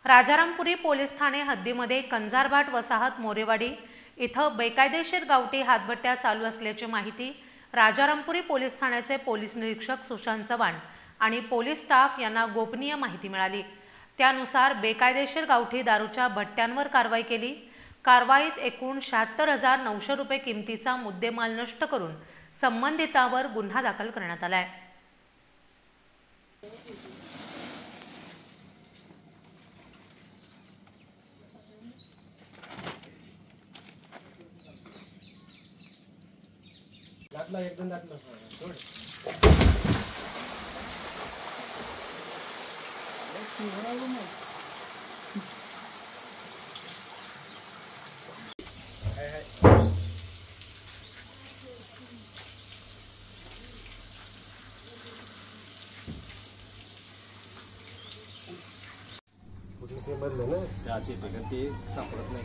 Rajarampuri police Thane हद्दीमध्ये कंजारभाट वसाहत मोरेवाडी इथं बेकायदेशीर गावठी हातभट्ट्या चालू असल्याची माहिती राजारामपुरी पोलीस ठाण्याचे पोलीस निरीक्षक सुशांत चव्हाण आणि पोलीस स्टाफ यांना गोपनीय माहिती मिळाली। त्यानुसार बेकायदेशीर गावठी दारूच्या भट्ट्यांवर कारवाई केली। कारवाईत एकूण 76,900 रुपये किमतीचा मुद्देमाल नष्ट करून संबंधितावर गुन्हा दाखल करण्यात आला आहे। दाटला एकदम दाटला सोड कुठे ते बदल ना ते सापडत नाही.